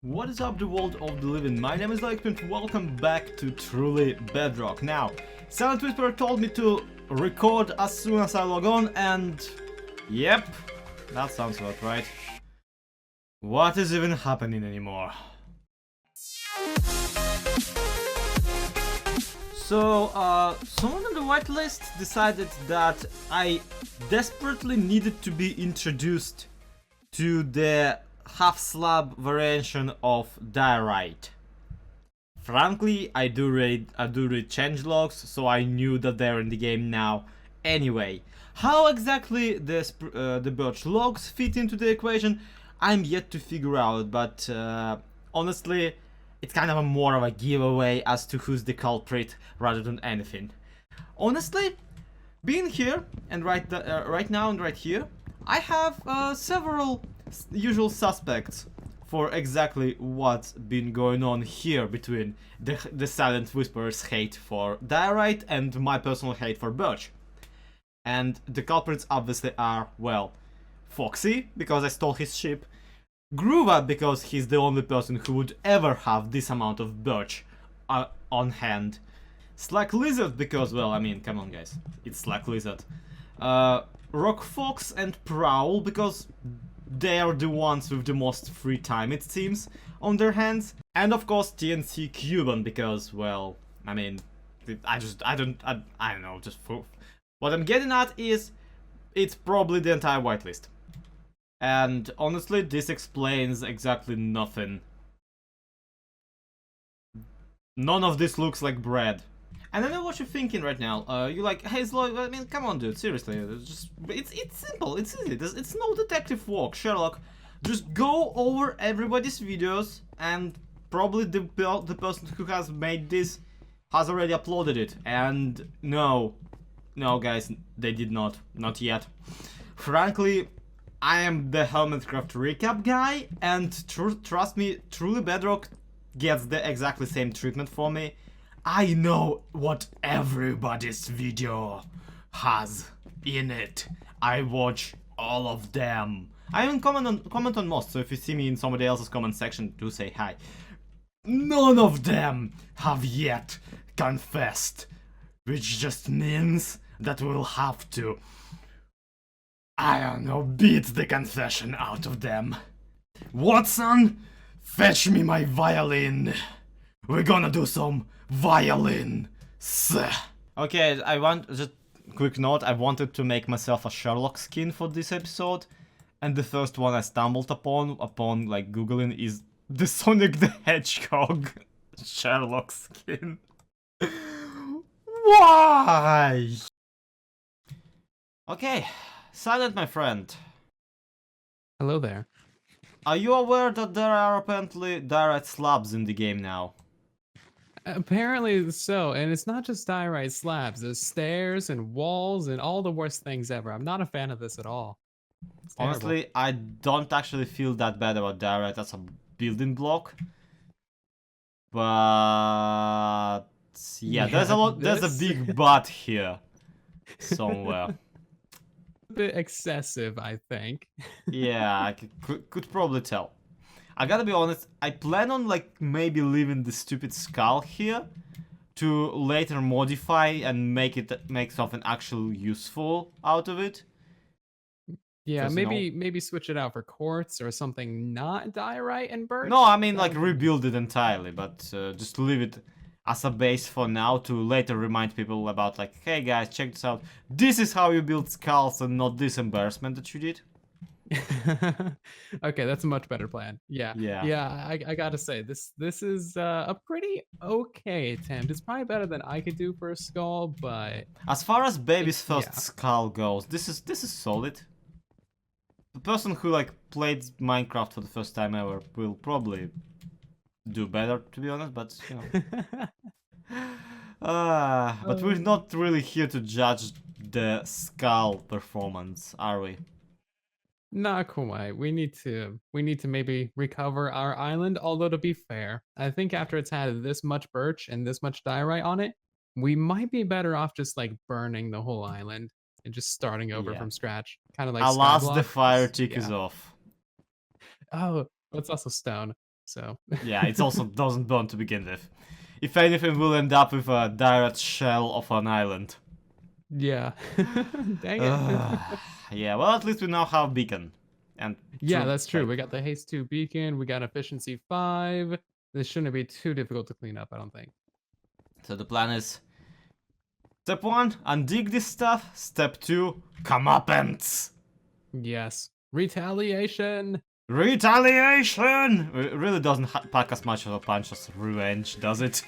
What is up, the world of the living? My name is Silentwisperer and welcome back to Truly Bedrock. Now, Silentwisperer told me to record as soon as I log on and... Yep, that sounds about right. What is even happening anymore? So, someone on the whitelist decided that I desperately needed to be introduced to the half-slab variation of Diorite. Frankly, I do read changelogs, so I knew that they're in the game now. Anyway, how exactly the birch logs fit into the equation, I'm yet to figure out, but honestly, it's kind of more of a giveaway as to who's the culprit rather than anything. Honestly, being here and right now and right here, I have several usual suspects for exactly what's been going on here between the Silentwisperer's hate for Diorite and my personal hate for birch. And the culprits obviously are, well, Foxy, because I stole his ship, Gruva, because he's the only person who would ever have this amount of birch on hand, SlackLizard, because, well, I mean, come on guys, it's SlackLizard, Rock Fox and Prowl, because they are the ones with the most free time, it seems, on their hands. And of course TNC Cuban, because, well, I mean, I don't know, just for... What I'm getting at is, it's probably the entire whitelist. And honestly, this explains exactly nothing. None of this looks like bread. And I know what you're thinking right now. You're like, hey, I mean, come on, dude, seriously. It's simple, it's easy. It's no detective work, Sherlock. Just go over everybody's videos, and probably the person who has made this has already uploaded it. And no, guys, they did not yet. Frankly, I am the Helmetcraft recap guy, and trust me, Truly Bedrock gets the exactly same treatment for me. I know what everybody's video has in it. I watch all of them. I even comment on most, so if you see me in somebody else's comment section, do say hi. None of them have yet confessed, which just means that we'll have to, I don't know, beat the confession out of them. Watson, fetch me my violin. We're gonna do some violin. Okay, I want just quick note. I wanted to make myself a Sherlock skin for this episode, and the first one I stumbled upon like googling is the Sonic the Hedgehog Sherlock skin. Why? Okay, Silent, my friend. Hello there. Are you aware that there are apparently Diorite slabs in the game now? Apparently so, and it's not just diorite slabs. There's stairs and walls and all the worst things ever. I'm not a fan of this at all. It's terrible. Honestly, I don't actually feel that bad about Diorite as a building block. But yeah, there's a big but here somewhere. A bit excessive, I think. Yeah, I could probably tell. I gotta be honest, I plan on like maybe leaving the stupid skull here to later modify and make something actually useful out of it. Yeah, maybe switch it out for quartz or something not diorite and birch. No, I mean like rebuild it entirely, but just leave it as a base for now to later remind people about, like, hey guys, check this out. This is how you build skulls and not this embarrassment that you did. Okay, that's a much better plan. Yeah. I gotta say, this is a pretty okay attempt. It's probably better than I could do for a skull, but as far as baby's first skull goes, this is solid. The person who like played Minecraft for the first time ever will probably do better, to be honest, but you know. But we're not really here to judge the skull performance, are we? Not quite. We need to maybe recover our island, although to be fair, I think after it's had this much birch and this much diorite on it, we might be better off just like burning the whole island and just starting over from scratch. Kind of like alas, Skyblock. the fire tick is off. Oh, it's also stone. So Yeah, it also doesn't burn to begin with. If anything, we'll end up with a direct shell of an island. yeah. Dang it. Yeah, well, at least we now have beacon. And Yeah, that's true. We got the haste 2 beacon, we got efficiency 5. This shouldn't be too difficult to clean up, I don't think. So the plan is step 1, undig this stuff. Step 2, comeuppance. Yes. Retaliation. Retaliation! It really doesn't pack as much of a punch as revenge, does it?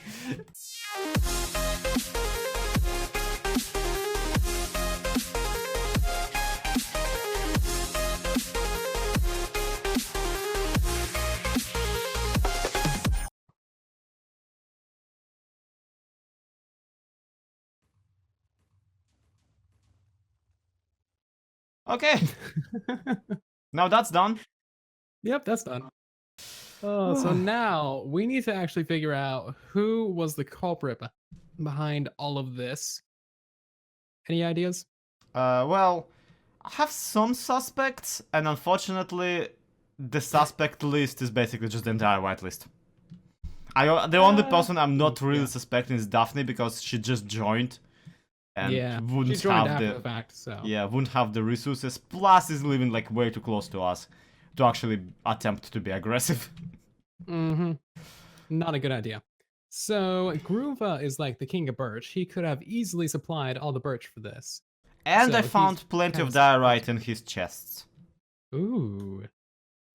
Okay, now that's done. Yep, that's done. Oh, so now we need to actually figure out who was the culprit behind all of this. Any ideas? Well, I have some suspects, and unfortunately, the suspect list is basically just the entire whitelist. The only person I'm not really suspecting is Daphne because she just joined. And wouldn't she joined have after the fact, so. Yeah, wouldn't have the resources, plus is living like way too close to us to actually attempt to be aggressive. Mm-hmm. Not a good idea. So Gruva is like the king of birch. He could have easily supplied all the birch for this. And So I found plenty of diorite in his chests. Ooh.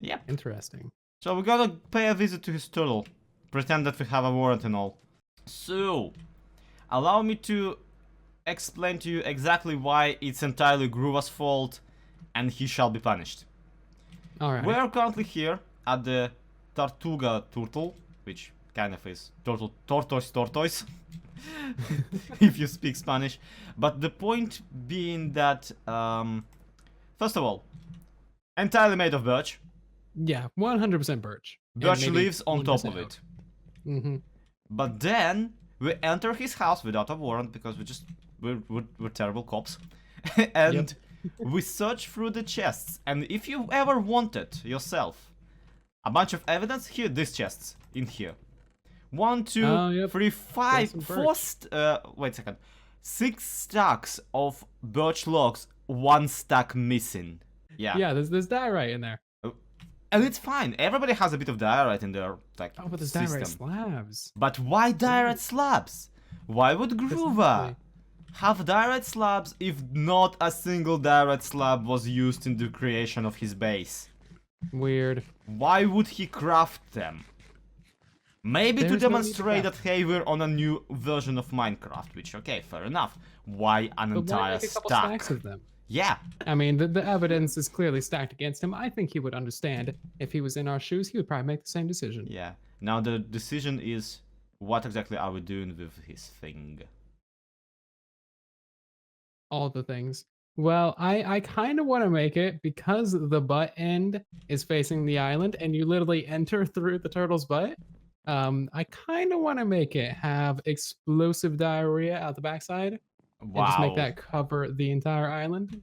Yep. Interesting. So we're gonna pay a visit to his turtle. Pretend that we have a warrant and all. So, allow me to explain to you exactly why it's entirely Gruva's fault and he shall be punished. Alright. We're currently here at the Tortuga Turtle, which kind of is tortoise, if you speak Spanish. But the point being that, first of all, entirely made of birch. Yeah, 100% birch. Birch leaves on top of it. Mm-hmm. But then we enter his house without a warrant because we're terrible cops. And we search through the chests. And if you ever wanted yourself a bunch of evidence, here, these chests in here. 1, 2, 3, 5, 4. Wait a second. 6 stacks of birch logs, 1 stack missing. Yeah. Yeah, there's diorite in there. And it's fine. Everybody has a bit of diorite in their like but there's system. diorite slabs. But why diorite slabs? Why would Gruva have diorite slabs if not a single diorite slab was used in the creation of his base? Weird. Why would he craft them? Maybe to demonstrate that, hey, we're on a new version of Minecraft, which, okay, fair enough. Why an entire stack? Stacks of them? Yeah. I mean, the evidence is clearly stacked against him. I think he would understand. If he was in our shoes, he would probably make the same decision. Yeah. Now the decision is, what exactly are we doing with his thing? All the things. Well, I kind of want to make it, because the butt end is facing the island and you literally enter through the turtle's butt. I kind of want to make it have explosive diarrhea out the backside. Wow. And just make that cover the entire island.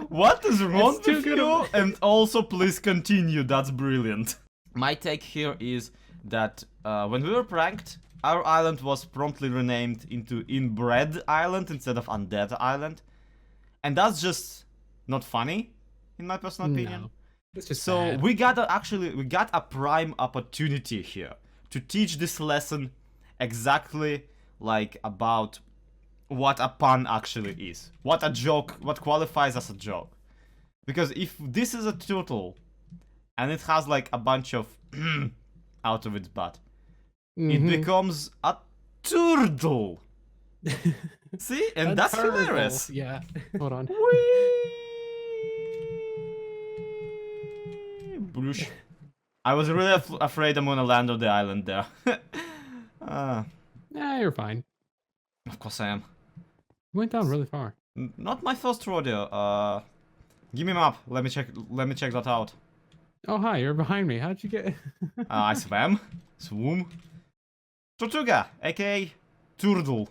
What is wrong with you? And also, please continue. That's brilliant. My take here is that when we were pranked, our island was promptly renamed into Inbred Island instead of Undead Island. And that's just not funny, in my personal opinion. No, it's just so sad. we got a prime opportunity here to teach this lesson exactly like about what a pun actually is. What a joke, what qualifies as a joke. Because if this is a turtle and it has like a bunch of out of its butt, it becomes a turtle. See? And that's hilarious. Yeah. Hold on. Blush. I was really afraid I'm gonna land on the island there. Nah, you're fine. Of course I am. You went down really far. Not my first rodeo. Give me a map. Let me check that out. Oh, hi, you're behind me. How'd you get... I swam. Swoom. Tortuga, aka Turtle.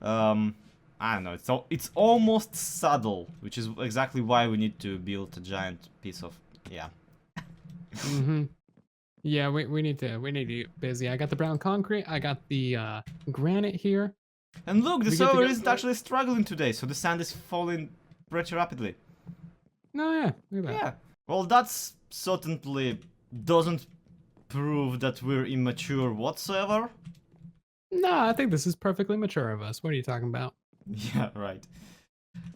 I don't know, it's almost saddle, which is exactly why we need to build a giant piece of Yeah. Mm-hmm. Yeah, we need to get busy. I got the brown concrete. I got the granite here. And look, the We good to server go? isn't actually struggling today, so the sand is falling pretty rapidly. No, yeah, look at that. Yeah. Well, that's certainly doesn't prove that we're immature whatsoever. No, I think this is perfectly mature of us. What are you talking about? Yeah, right.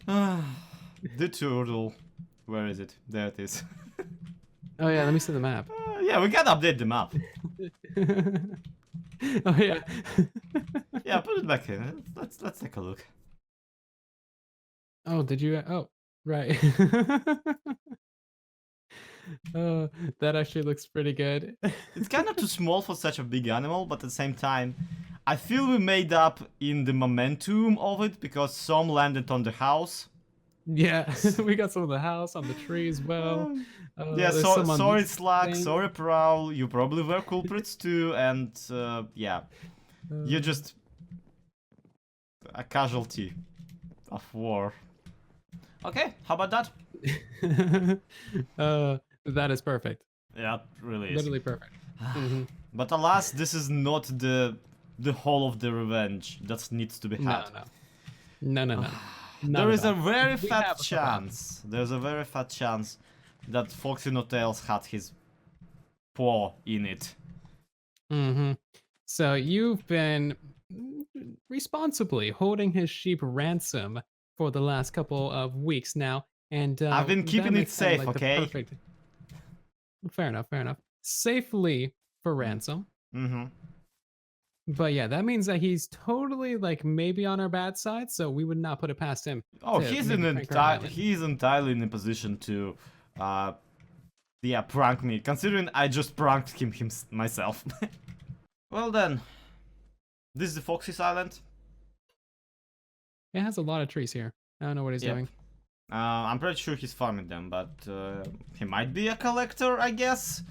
The turtle. Where is it? There it is. Oh yeah, let me see the map. Yeah, we gotta update the map. Oh yeah. Yeah, put it back in. Let's take a look. Oh, did you? Oh, right. That actually looks pretty good. It's kind of too small for such a big animal, but at the same time, I feel we made up in the momentum of it because some landed on the house. Yeah, we got some of the house on the tree as well. Yeah, there's so, some on sorry this Slack, thing. sorry Prowl, you probably were culprits too, and yeah, you're just a casualty of war. Okay, how about that? That is perfect. Yeah, it really is. Literally perfect. Mhm. But alas, this is not the whole of the revenge that needs to be had. No. There is a very We fat have a chance. There's a very fat chance that FoxyNoTail had his paw in it. Mm-hmm. So you've been responsibly holding his sheep ransom for the last couple of weeks now, and I've been that keeping it makes him, safe, like, the okay? perfect. Fair enough. Safely for ransom. Mm-hmm. But yeah, that means that he's totally, like, maybe on our bad side, so we would not put it past him. Oh, to he's maybe prank our island. he's entirely in a position to, yeah, prank me. Considering I just pranked him myself. Well then, this is the Foxy's island. It has a lot of trees here. I don't know what he's Yep. doing. I'm pretty sure he's farming them, but he might be a collector, I guess.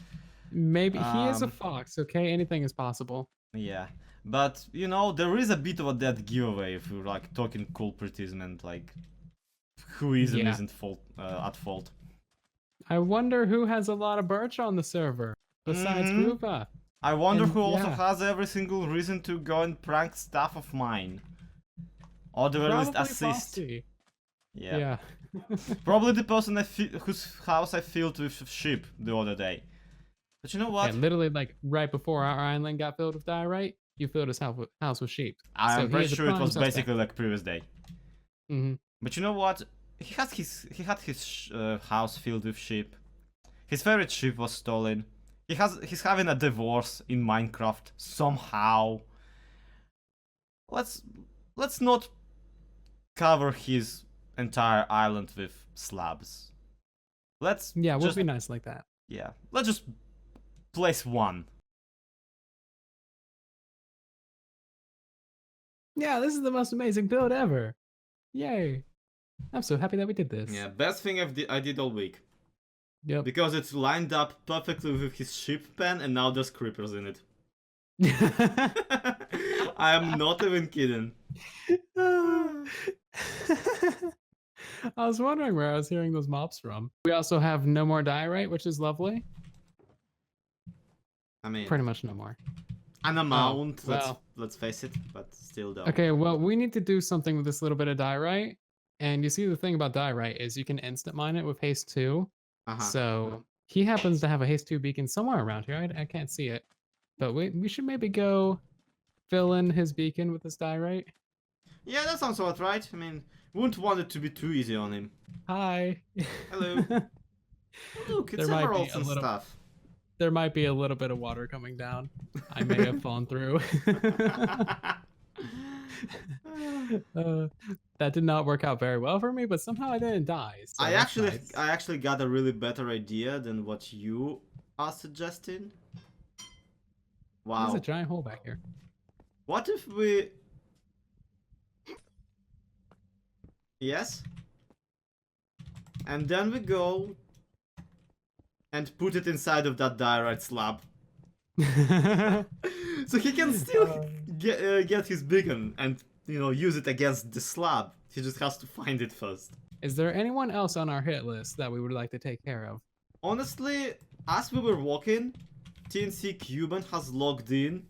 Maybe he is a Um, fox. Okay, anything is possible. Yeah, but you know there is a bit of a dead giveaway if we're like talking culpritism and like who is and Yeah. isn't at fault. I wonder who has a lot of birch on the server besides Mhm. Gruva. I wonder And, who also yeah. has every single reason to go and prank staff of mine. Or the very least Probably assist. Foxy. Yeah. Yeah. Probably the person whose house I filled with sheep the other day. But you know what? And literally, like, right before our island got filled with diorite, you filled his house with sheep. I'm So he pretty is a sure it prime was suspect. basically like previous day. Mm-hmm. But you know what? He had his house filled with sheep. His favorite sheep was stolen. He's having a divorce in Minecraft somehow. Let's not cover his entire island with slabs. Let's Yeah, we'll just, be nice like that. yeah, let's just place one. Yeah, this is the most amazing build ever. Yay. I'm so happy that we did this. Yeah, best thing I did all week. Yep. Because it's lined up perfectly with his sheep pen and now there's creepers in it. I am not even kidding. I was wondering where I was hearing those mobs from. We also have no more diorite, which is lovely. I mean, Pretty much no more. an amount, well. let's face it, but still though. Okay, well, we need to do something with this little bit of diorite. And you see, the thing about diorite is you can instant mine it with haste 2. So he happens to have a haste 2 beacon somewhere around here. I can't see it. But we should maybe go fill in his beacon with this diorite. Yeah, that sounds about right. I mean, wouldn't want it to be too easy on him. Hi. Hello. Look, it's emeralds and stuff. There might be a little bit of water coming down. I may have fallen through. That did not work out very well for me, but somehow I didn't die. So I that's nice. actually got a really better idea than what you are suggesting. Wow. There's a giant hole back here. What if we... Yes? And then we go and put it inside of that diorite slab. So he can still get his beacon and, you know, use it against the slab. He just has to find it first. Is there anyone else on our hit list that we would like to take care of? Honestly, as we were walking, TNC Cuban has logged in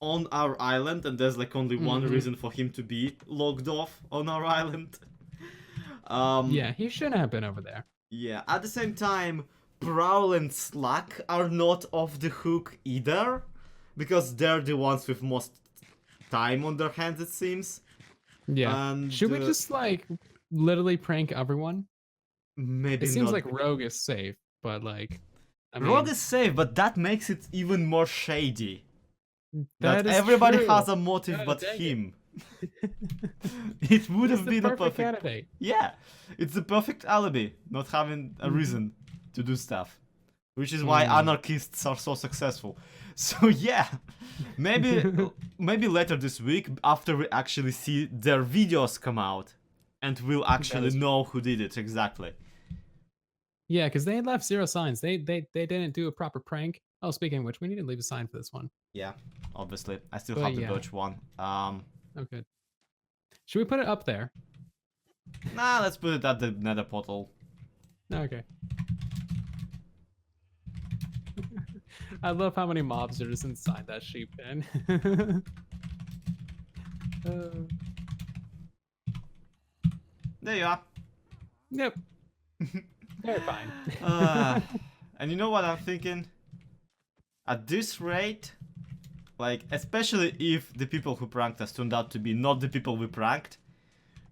on our island, and there's like only one reason for him to be logged off on our island. Yeah, he shouldn't have been over there. Yeah, at the same time, Prowl and Slack are not off the hook either, because they're the ones with most time on their hands, it seems. Yeah. And, Should we just like literally prank everyone? maybe It seems not. like Rogue is safe, but like, I mean, Rogue is safe, but that makes it even more shady. that is everybody true. has a motive God but dang him. It would have been a perfect candidate. Yeah, it's the perfect alibi, not having a reason to do stuff. Which is why anarchists are so successful. So yeah, maybe later this week, after we actually see their videos come out, and we'll actually know who did it exactly. Yeah, because they left 0 signs. They didn't do a proper prank. Oh, speaking of which, we need to leave a sign for this one. Yeah, obviously. I still But have the yeah. birch one. Okay. Should we put it up there? Nah, let's put it at the nether portal. Okay. I love how many mobs are just inside that sheep pen. There you are. Yep. They're fine. And you know what I'm thinking? At this rate, like, especially if the people who pranked us turned out to be not the people we pranked,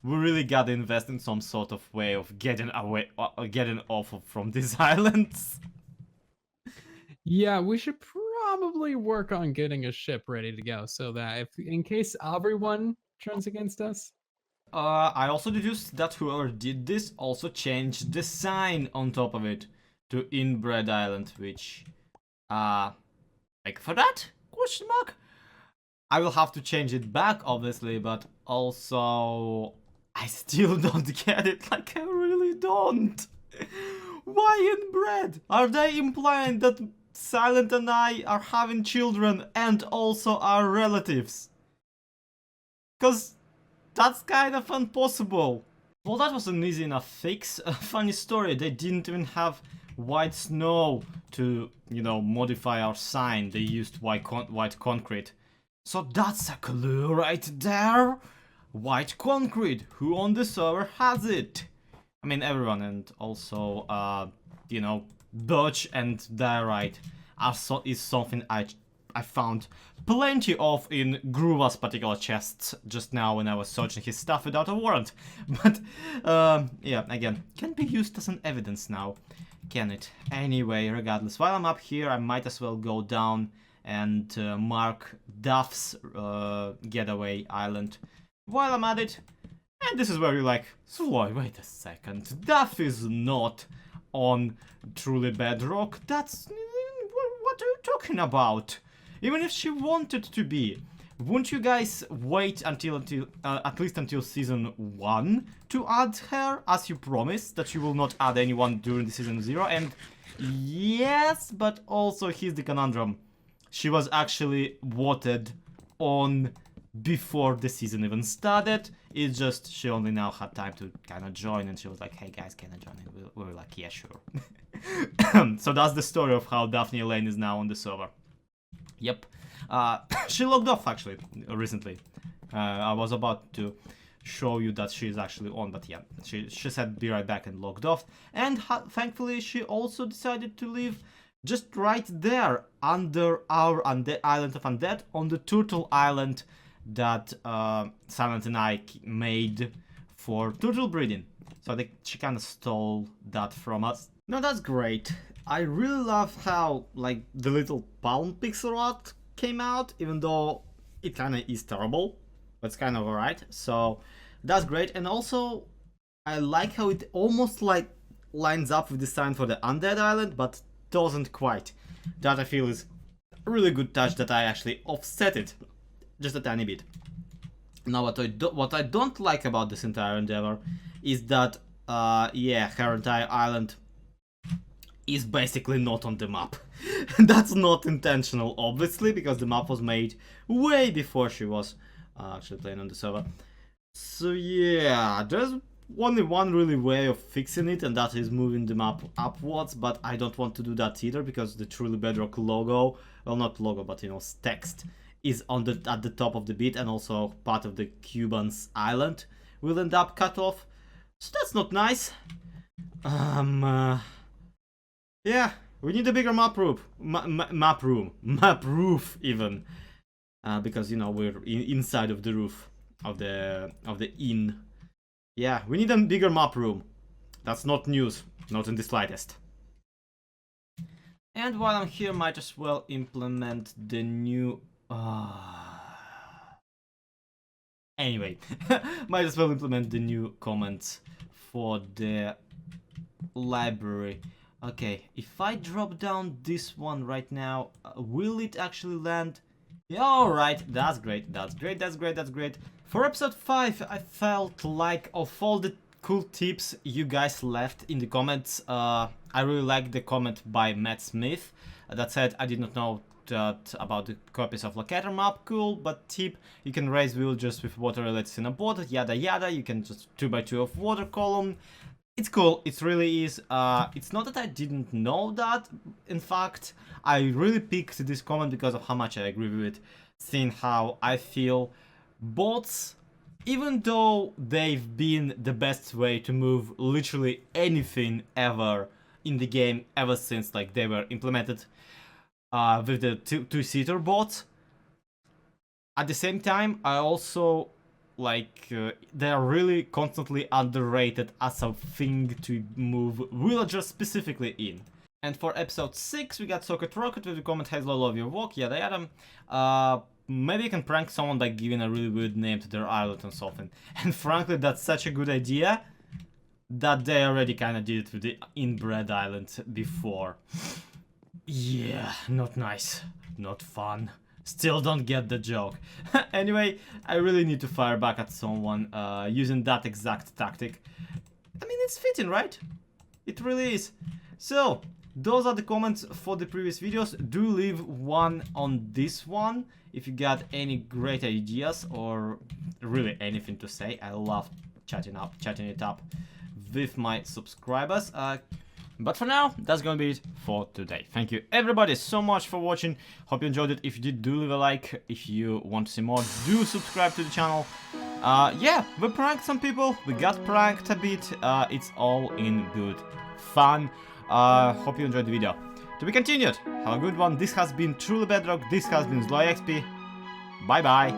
we really gotta invest in some sort of way of getting away, getting off from these islands. Yeah, we should probably work on getting a ship ready to go so that if, in case everyone turns against us. I also deduced that whoever did this also changed the sign on top of it to Inbred Island, which, like for that? Question mark? I will have to change it back, obviously, but also I still don't get it. Like, I really don't. Why Inbred? Are they implying that Silent and I are having children and also our relatives? Cause that's kind of impossible. Well, that was an easy enough fix. A funny story, they didn't even have white snow to, you know, modify our sign. They used white concrete. So that's a clue right there. White concrete. Who on the server has it? I mean, everyone, and also, you know, birch and diorite is something I found plenty of in Gruva's particular chests just now when I was searching his stuff without a warrant. But, yeah, again, can be used as an evidence now, can it? Anyway, regardless, while I'm up here, I might as well go down and mark Duff's getaway island while I'm at it. And this is where you're like, Sloy, wait a second, Duff is not on Truly Bedrock. That's... what are you talking about? Even if she wanted to be, wouldn't you guys wait until at least until season 1 to add her, as you promised that you will not add anyone during the season 0? And yes, but also here's the conundrum. She was actually voted on before the season even started. It's just she only now had time to kind of join, and she was like, hey guys, can I join? And we were like, yeah, sure. So that's the story of how Daphne Elaine is now on the server. Yep. She logged off actually recently. I was about to show you that she's actually on, but yeah, she said be right back and logged off. And thankfully she also decided to live just right there under our island of undead, on the turtle island that Silent and I made for turtle breeding. So she kind of stole that from us. No, that's great. I really love how, like, the little palm pixel art came out, even though it kind of is terrible, but it's kind of alright. So that's great. And also, I like how it almost like lines up with the sign for the undead island, but doesn't quite. That I feel is a really good touch, that I actually offset it just a tiny bit. Now, what I don't like about this entire endeavor is that, yeah, her entire island is basically not on the map. That's not intentional, obviously, because the map was made way before she was actually playing on the server. So yeah, there's only one really way of fixing it, and that is moving the map upwards, but I don't want to do that either because the Truly Bedrock logo, well, not logo, but you know, text is on at the top of the bit, and also part of the Cuban's island will end up cut off, so that's not nice. Yeah, we need a bigger map roof even, because you know we're inside of the roof of the inn. Yeah, we need a bigger map room. That's not news, not in the slightest. And while I'm here, might as well implement the new. Anyway, might as well implement the new comments for the library. Okay, if I drop down this one right now, will it actually land? Yeah, alright, that's great, that's great, that's great, that's great. For episode 5, I felt like of all the cool tips you guys left in the comments, I really liked the comment by Matt Smith that said, I did not know that about the copies of locator map, cool, but tip, you can raise villagers with water related in a board, yada yada, you can just 2x2 of water column. It's cool, it really is. It's not that I didn't know that, in fact, I really picked this comment because of how much I agree with it, seeing how I feel bots, even though they've been the best way to move literally anything ever in the game ever since like they were implemented with the two-seater bots, at the same time, I also like they are really constantly underrated as a thing to move villagers specifically in. And for episode 6 we got Socket Rocket with the comment "Hello, love your walk, yada yada." Maybe you can prank someone by giving a really weird name to their island and something. And frankly, that's such a good idea that they already kinda did it with the Inbred Island before. Yeah, not nice, not fun. Still don't get the joke. Anyway, I really need to fire back at someone using that exact tactic. I mean, it's fitting, right? It really is. So, those are the comments for the previous videos. Do leave one on this one if you got any great ideas or really anything to say. I love chatting it up with my subscribers. But for now, that's gonna be it for today. Thank you everybody so much for watching. Hope you enjoyed it. If you did, do leave a like. If you want to see more, do subscribe to the channel. Yeah, we pranked some people. We got pranked a bit. It's all in good fun. Hope you enjoyed the video. To be continued. Have a good one. This has been Truly Bedrock. This has been Slow XP. Bye bye.